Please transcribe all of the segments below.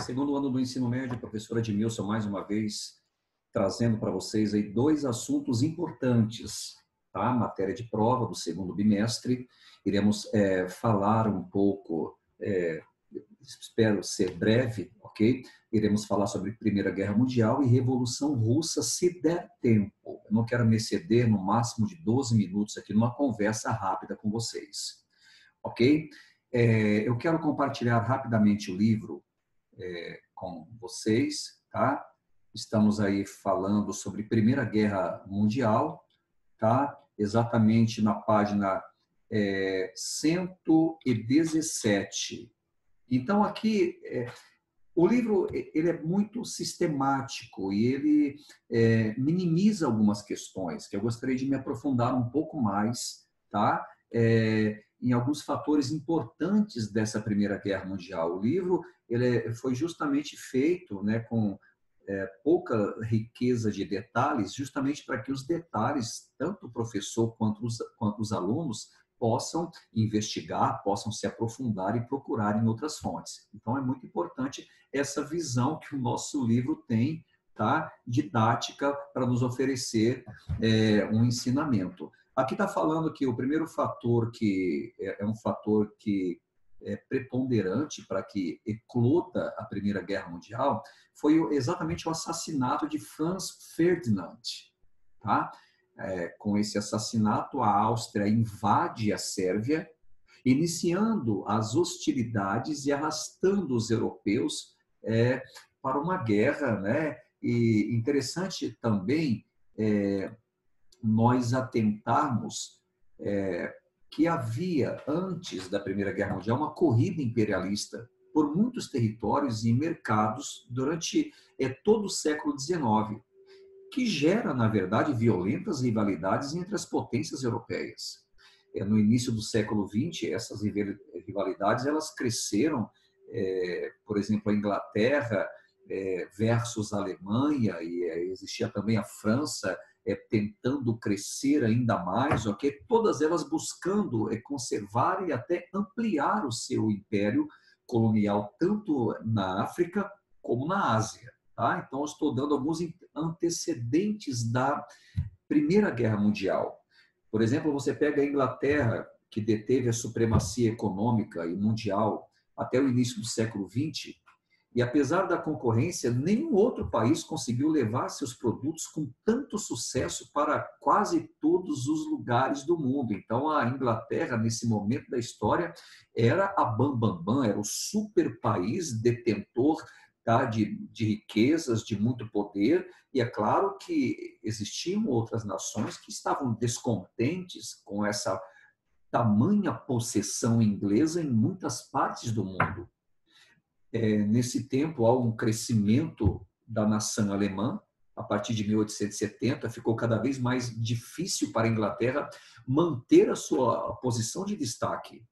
Segundo ano do ensino médio, professora Edmilson, mais uma vez, trazendo para vocês aí dois assuntos importantes, tá? Matéria de prova do segundo bimestre. Iremos falar um pouco, espero ser breve, ok? Iremos falar sobre Primeira Guerra Mundial e Revolução Russa, se der tempo. Eu não quero me exceder no máximo de 12 minutos aqui numa conversa rápida com vocês, ok? Eu quero compartilhar rapidamente o livro com vocês, tá? Estamos aí falando sobre Primeira Guerra Mundial, tá? Exatamente na página 117. Então, aqui, o livro ele é muito sistemático e ele minimiza algumas questões que eu gostaria de me aprofundar um pouco mais, tá? Em alguns fatores importantes dessa Primeira Guerra Mundial. O livro ele foi justamente feito, né, com pouca riqueza de detalhes, justamente para que os detalhes, tanto o professor quanto os alunos, possam investigar, possam se aprofundar e procurar em outras fontes. Então, é muito importante essa visão que o nosso livro tem, tá, didática, para nos oferecer um ensinamento. Aqui está falando que o primeiro fator que é um fator que é preponderante para que ecloda a Primeira Guerra Mundial foi exatamente o assassinato de Franz Ferdinand. Tá? Com esse assassinato, a Áustria invade a Sérvia, iniciando as hostilidades e arrastando os europeus para uma guerra, né? E interessante também nós atentarmos que havia, antes da Primeira Guerra Mundial, uma corrida imperialista por muitos territórios e mercados durante todo o século XIX, que gera, na verdade, violentas rivalidades entre as potências europeias. No início do século XX, essas rivalidades elas cresceram, por exemplo, a Inglaterra versus a Alemanha, e existia também a França tentando crescer ainda mais, ok? Todas elas buscando conservar e até ampliar o seu império colonial, tanto na África como na Ásia. Tá? Então, eu estou dando alguns antecedentes da Primeira Guerra Mundial. Por exemplo, você pega a Inglaterra, que deteve a supremacia econômica e mundial até o início do século XX, e apesar da concorrência, nenhum outro país conseguiu levar seus produtos com tanto sucesso para quase todos os lugares do mundo. Então, a Inglaterra, nesse momento da história, era a bam, era o super país detentor, tá, de riquezas, de muito poder, e é claro que existiam outras nações que estavam descontentes com essa tamanha possessão inglesa em muitas partes do mundo. Nesse tempo, há um crescimento da nação alemã. A partir de 1870, ficou cada vez mais difícil para a Inglaterra manter a sua posição de destaque.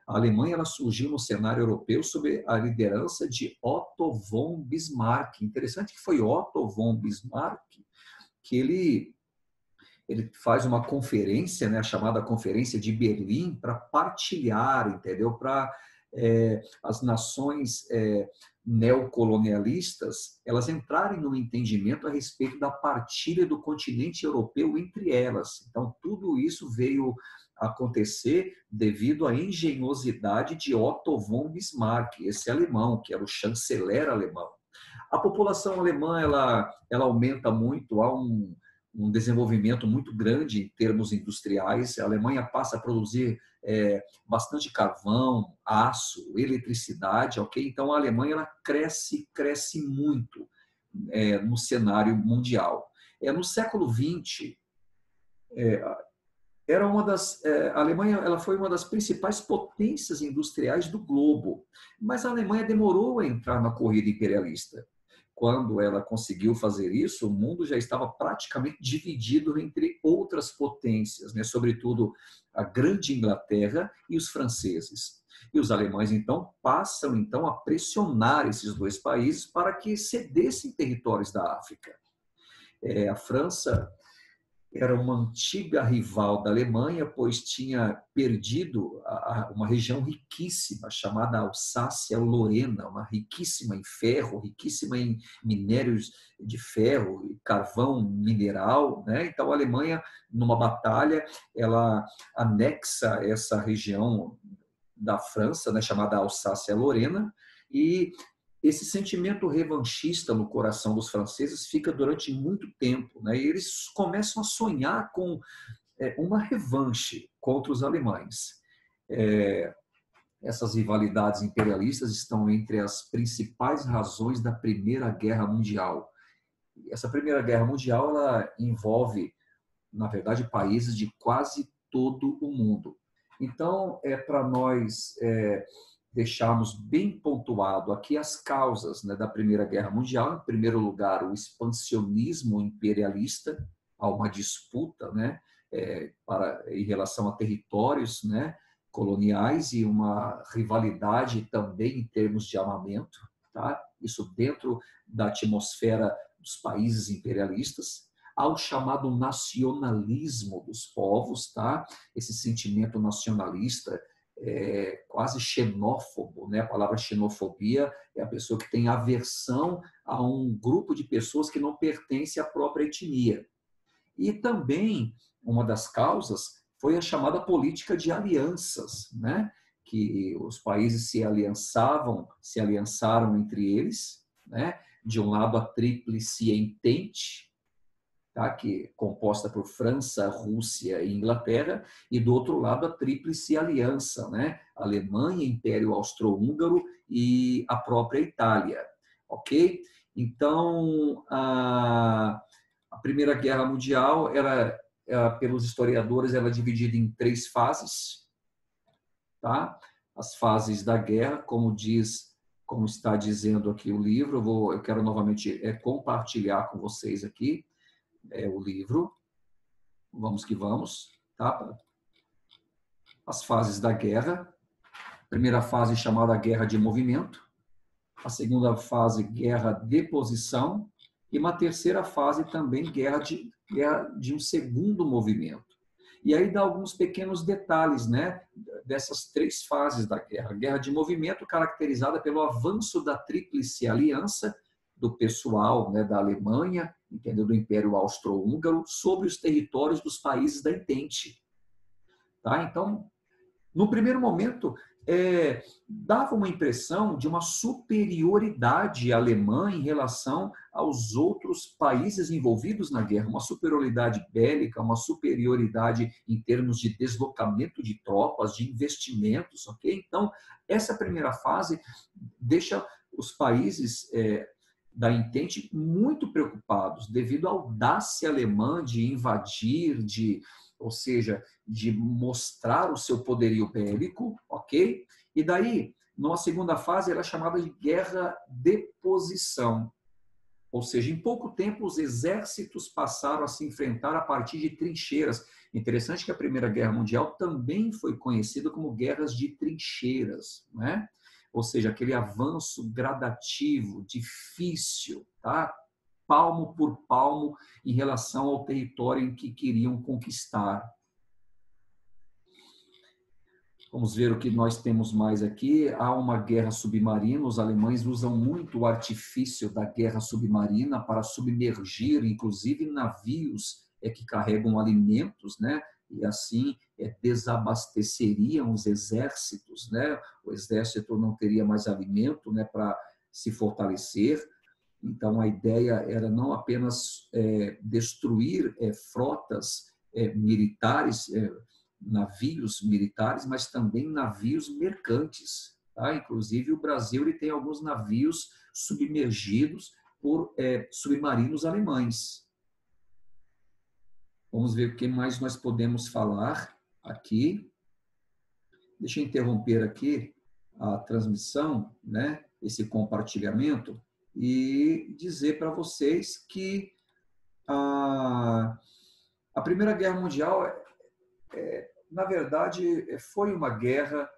A Alemanha ela surgiu no cenário europeu sob a liderança de Otto von Bismarck. Interessante que foi Otto von Bismarck que ele faz uma conferência, né, a chamada Conferência de Berlim, para partilhar, entendeu? Para as nações neocolonialistas elas entrarem no entendimento a respeito da partilha do continente europeu entre elas. Então, tudo isso veio acontecer devido à engenhosidade de Otto von Bismarck, esse alemão, que era o chanceler alemão. A população alemã ela aumenta muito, há um desenvolvimento muito grande em termos industriais. A Alemanha passa a produzir bastante carvão, aço, eletricidade, ok? Então, a Alemanha ela cresce muito no cenário mundial. No século XX, a Alemanha ela foi uma das principais potências industriais do globo, mas a Alemanha demorou a entrar na corrida imperialista. Quando ela conseguiu fazer isso, o mundo já estava praticamente dividido entre outras potências, né? Sobretudo a Grande Inglaterra e os franceses. E os alemães, então, passam a pressionar esses dois países para que cedessem territórios da África. A França era uma antiga rival da Alemanha, pois tinha perdido uma região riquíssima chamada Alsácia-Lorena, uma riquíssima em ferro, riquíssima em minérios de ferro, carvão mineral, né? Então a Alemanha, numa batalha, ela anexa essa região da França, né, chamada Alsácia-Lorena, e esse sentimento revanchista no coração dos franceses fica durante muito tempo, né? E eles começam a sonhar com uma revanche contra os alemães. Essas rivalidades imperialistas estão entre as principais razões da Primeira Guerra Mundial. Essa Primeira Guerra Mundial ela envolve, na verdade, países de quase todo o mundo. Então, para nós deixarmos bem pontuado aqui as causas, né, da Primeira Guerra Mundial. Em primeiro lugar, o expansionismo imperialista, há uma disputa, né, em relação a territórios, né, coloniais, e uma rivalidade também em termos de armamento, tá? Isso dentro da atmosfera dos países imperialistas. Há o chamado nacionalismo dos povos, tá? Esse sentimento nacionalista quase xenófobo, né? A palavra xenofobia é a pessoa que tem aversão a um grupo de pessoas que não pertence à própria etnia. E também uma das causas foi a chamada política de alianças, né? Que os países se aliançaram entre eles, né? De um lado a Tríplice Entente, tá? Que é composta por França, Rússia e Inglaterra, e do outro lado a Tríplice Aliança, né? Alemanha, Império Austro-Húngaro e a própria Itália, ok? Então, a Primeira Guerra Mundial, pelos historiadores, ela é dividida em 3 fases, tá? As fases da guerra, como está dizendo aqui o livro, eu quero novamente compartilhar com vocês aqui o livro. Vamos que vamos, tá? As fases da guerra. Primeira fase chamada Guerra de Movimento. A segunda fase, Guerra de Posição. E uma terceira fase também, guerra de um segundo movimento. E aí dá alguns pequenos detalhes, né, dessas 3 fases da guerra. Guerra de movimento, caracterizada pelo avanço da Tríplice Aliança, do pessoal, né, da Alemanha, entendeu, do Império Austro-Húngaro, sobre os territórios dos países da Entente. Tá? Então, no primeiro momento, dava uma impressão de uma superioridade alemã em relação aos outros países envolvidos na guerra, uma superioridade bélica, uma superioridade em termos de deslocamento de tropas, de investimentos, ok? Então, essa primeira fase deixa os países da Entente muito preocupados devido à audácia alemã de invadir, ou seja, de mostrar o seu poderio bélico, ok? E daí, numa segunda fase, era chamada de guerra de posição. Ou seja, em pouco tempo, os exércitos passaram a se enfrentar a partir de trincheiras. Interessante que a Primeira Guerra Mundial também foi conhecida como guerras de trincheiras, né? Ou seja, aquele avanço gradativo, difícil, tá? Palmo por palmo em relação ao território em que queriam conquistar. Vamos ver o que nós temos mais aqui. Há uma guerra submarina. Os alemães usam muito o artifício da guerra submarina para submergir, inclusive, navios que carregam alimentos, né? E assim desabasteceriam os exércitos, né? O exército não teria mais alimento, né, para se fortalecer. Então, a ideia era não apenas destruir frotas militares, navios militares, mas também navios mercantes. Tá? Inclusive, o Brasil ele tem alguns navios submergidos por submarinos alemães. Vamos ver o que mais nós podemos falar aqui. Deixa eu interromper aqui a transmissão, né? Esse compartilhamento, e dizer para vocês que a Primeira Guerra Mundial, na verdade, foi uma guerra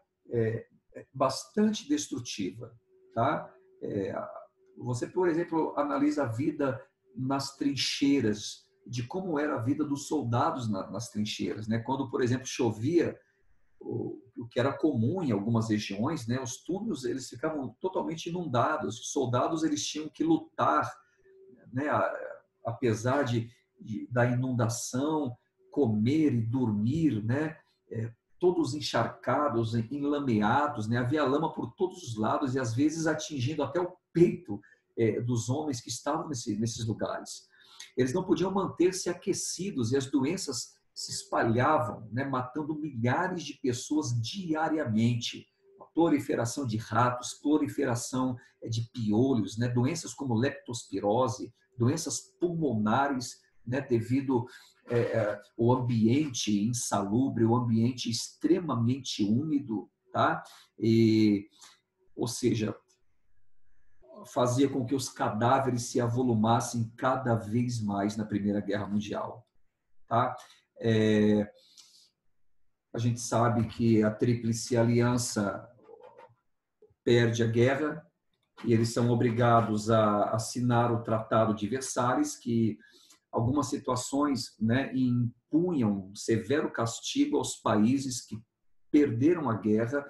bastante destrutiva. Tá? Você, por exemplo, analisa a vida nas trincheiras de como era a vida dos soldados nas trincheiras, né? Quando, por exemplo, chovia, o que era comum em algumas regiões, né? Os túneis eles ficavam totalmente inundados. Os soldados eles tinham que lutar, né? Apesar da inundação, comer e dormir, né? Todos encharcados, enlameados, né? Havia lama por todos os lados e às vezes atingindo até o peito dos homens que estavam nesses lugares. Eles não podiam manter-se aquecidos e as doenças se espalhavam, né? Matando milhares de pessoas diariamente. A proliferação de ratos, proliferação de piolhos, né? Doenças como leptospirose, doenças pulmonares, né? Devido o ambiente insalubre, o ambiente extremamente úmido, tá? Ou seja, fazia com que os cadáveres se avolumassem cada vez mais na Primeira Guerra Mundial, tá? A gente sabe que a Tríplice Aliança perde a guerra e eles são obrigados a assinar o Tratado de Versalhes, que algumas situações, né, impunham severo castigo aos países que perderam a guerra,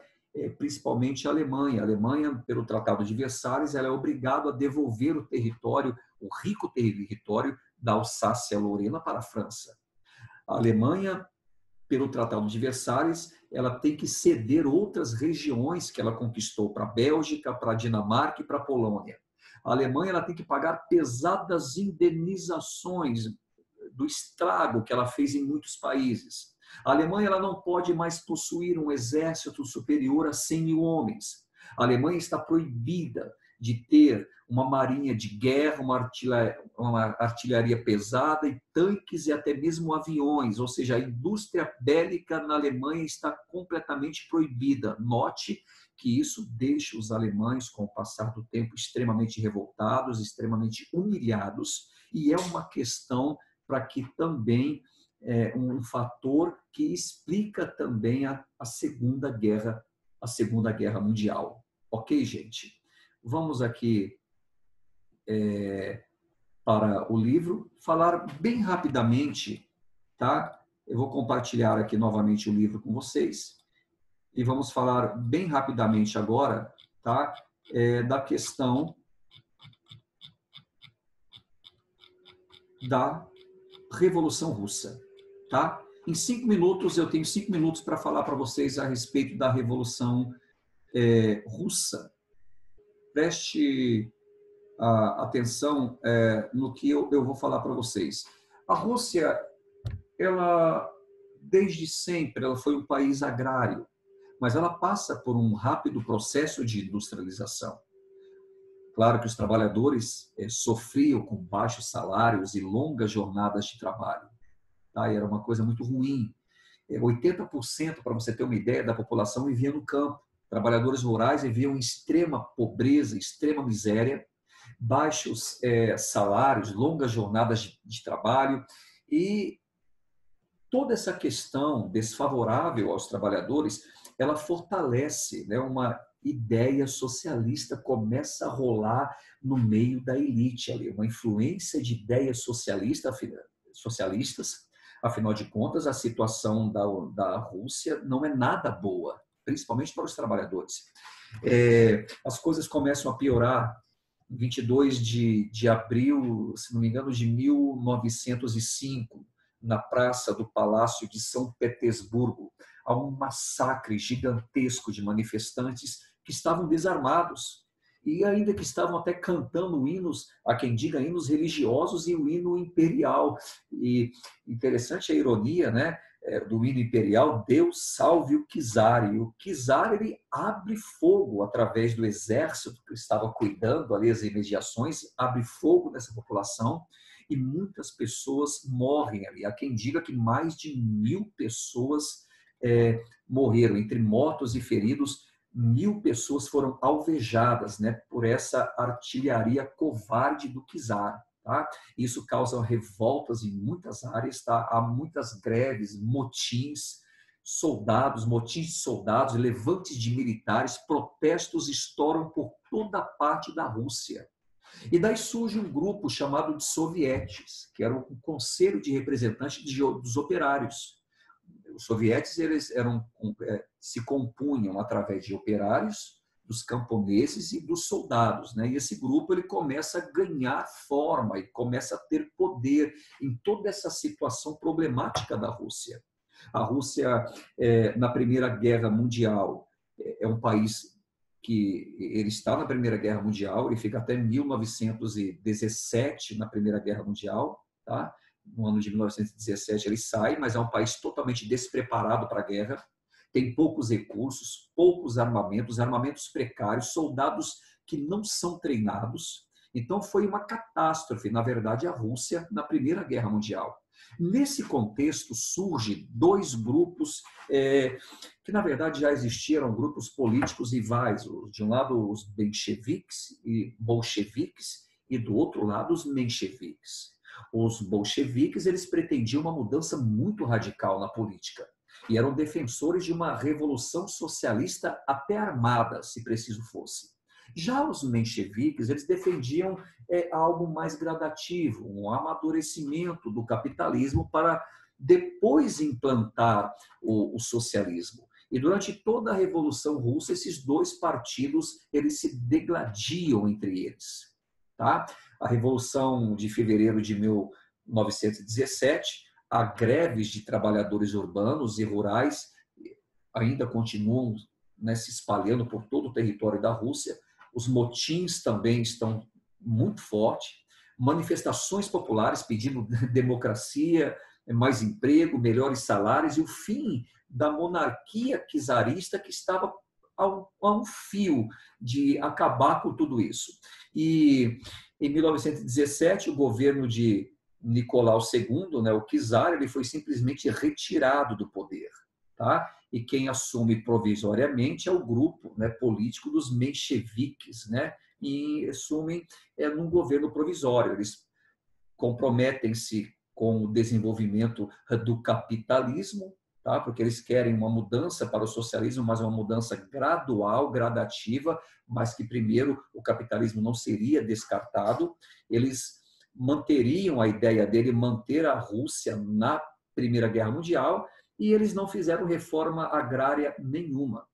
principalmente a Alemanha. A Alemanha, pelo Tratado de Versalhes, ela é obrigada a devolver o território, o rico território da Alsácia-Lorena para a França. A Alemanha, pelo Tratado de Versalhes, ela tem que ceder outras regiões que ela conquistou para a Bélgica, para a Dinamarca e para a Polônia. A Alemanha ela tem que pagar pesadas indenizações do estrago que ela fez em muitos países. A Alemanha ela não pode mais possuir um exército superior a 100 mil homens. A Alemanha está proibida de ter uma marinha de guerra, uma artilharia pesada e tanques e até mesmo aviões, ou seja, a indústria bélica na Alemanha está completamente proibida. Note que isso deixa os alemães, com o passar do tempo, extremamente revoltados, extremamente humilhados, e é uma questão para que também um fator que explica também a Segunda Guerra Mundial. Ok, gente? Vamos aqui para o livro, falar bem rapidamente, tá? Eu vou compartilhar aqui novamente o livro com vocês e vamos falar bem rapidamente agora, tá? Da questão da Revolução Russa, tá? Em 5 minutos, eu tenho 5 minutos para falar para vocês a respeito da Revolução Russa. Preste atenção no que eu vou falar para vocês. A Rússia, ela desde sempre, ela foi um país agrário, mas ela passa por um rápido processo de industrialização. Claro que os trabalhadores sofriam com baixos salários e longas jornadas de trabalho. Tá? E era uma coisa muito ruim. 80%, para você ter uma ideia, da população vivia no campo. Trabalhadores rurais viviam em extrema pobreza, extrema miséria, baixos salários, longas jornadas de trabalho e toda essa questão desfavorável aos trabalhadores, ela fortalece, né, uma ideia socialista começa a rolar no meio da elite ali, uma influência de ideias socialistas. Afinal de contas, a situação da Rússia não é nada boa, principalmente para os trabalhadores. As coisas começam a piorar. 22 de abril, se não me engano, de 1905, na praça do Palácio de São Petersburgo, há um massacre gigantesco de manifestantes que estavam desarmados e ainda que estavam até cantando hinos, há quem diga hinos religiosos e o hino imperial. E interessante a ironia, né, do hino imperial, Deus salve o czar. E o czar ele abre fogo através do exército que estava cuidando ali as imediações, abre fogo nessa população e muitas pessoas morrem ali. Há quem diga que mais de 1.000 pessoas morreram, entre mortos e feridos. 1.000 pessoas foram alvejadas, né, por essa artilharia covarde do czar. Tá? Isso causa revoltas em muitas áreas, tá? Há muitas greves, motins de soldados, levantes de militares, protestos estouram por toda parte da Rússia. E daí surge um grupo chamado de sovietes, que era um conselho de representantes dos operários. Os sovietes se compunham através de operários, dos camponeses e dos soldados, né? E esse grupo ele começa a ganhar forma e começa a ter poder em toda essa situação problemática da Rússia. A Rússia, na Primeira Guerra Mundial, é um país que ele está na Primeira Guerra Mundial, ele fica até 1917 na Primeira Guerra Mundial, tá? No ano de 1917 ele sai, mas é um país totalmente despreparado para a guerra, tem poucos recursos, poucos armamentos, armamentos precários, soldados que não são treinados. Então foi uma catástrofe, na verdade, a Rússia na Primeira Guerra Mundial. Nesse contexto surgem dois grupos que, na verdade, já existiram, grupos políticos rivais. De um lado, os mencheviques e bolcheviques, e do outro lado, os mencheviques. Os bolcheviques eles pretendiam uma mudança muito radical na política e eram defensores de uma revolução socialista até armada, se preciso fosse. Já os mencheviques, eles defendiam algo mais gradativo, um amadurecimento do capitalismo para depois implantar o socialismo. E durante toda a Revolução Russa, esses dois partidos eles se degladiam entre eles. Tá? A Revolução de Fevereiro de 1917, há greves de trabalhadores urbanos e rurais ainda continuam, né, se espalhando por todo o território da Rússia. Os motins também estão muito fortes. Manifestações populares pedindo democracia, mais emprego, melhores salários e o fim da monarquia czarista que estava a um fio de acabar com tudo isso. E em 1917, o governo de Nicolau II, né, o czar, ele foi simplesmente retirado do poder. Tá? E quem assume provisoriamente é o grupo, né, político dos mencheviques, né, e assumem num governo provisório. Eles comprometem-se com o desenvolvimento do capitalismo, tá? Porque eles querem uma mudança para o socialismo, mas uma mudança gradual, gradativa, mas que primeiro o capitalismo não seria descartado. Eles manteriam a ideia dele manter a Rússia na Primeira Guerra Mundial e eles não fizeram reforma agrária nenhuma.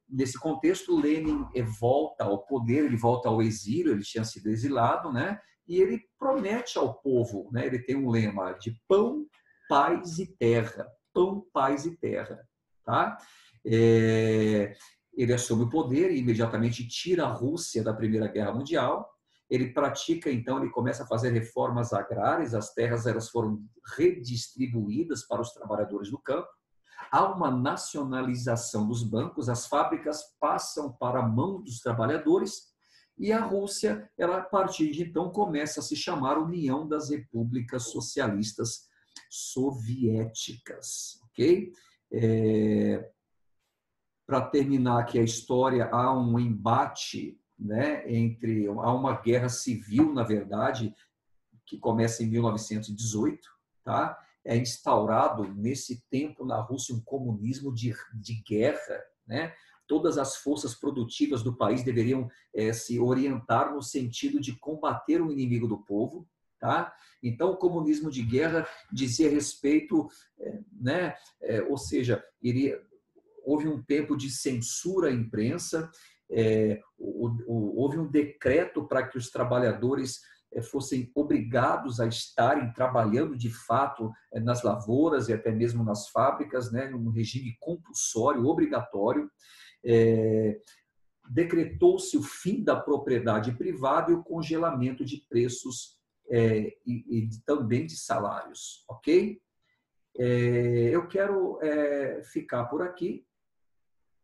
Nesse contexto, Lenin volta ao poder, ele volta ao exílio, ele tinha sido exilado, né? E ele promete ao povo, né? Ele tem um lema de pão, paz e terra. Pão, paz e terra. Tá? Ele assume o poder e imediatamente tira a Rússia da Primeira Guerra Mundial. Ele pratica, então, ele começa a fazer reformas agrárias, as terras elas foram redistribuídas para os trabalhadores do campo. Há uma nacionalização dos bancos, as fábricas passam para a mão dos trabalhadores e a Rússia, ela, a partir de então, começa a se chamar União das Repúblicas Socialistas Soviéticas. Ok? Para terminar aqui a história, há um embate, né, há uma guerra civil, na verdade, que começa em 1918, tá? É instaurado nesse tempo na Rússia um comunismo de guerra, né? Todas as forças produtivas do país deveriam se orientar no sentido de combater o inimigo do povo, tá? Então o comunismo de guerra dizia respeito, né? Ou seja, houve um tempo de censura à imprensa, houve um decreto para que os trabalhadores fossem obrigados a estarem trabalhando de fato nas lavouras e até mesmo nas fábricas, né, um regime compulsório, obrigatório. Decretou-se o fim da propriedade privada e o congelamento de preços e também de salários, ok? Eu quero ficar por aqui,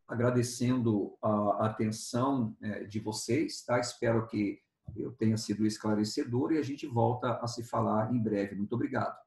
agradecendo a atenção de vocês, tá? Espero que eu tenha sido esclarecedor e a gente volta a se falar em breve. Muito obrigado.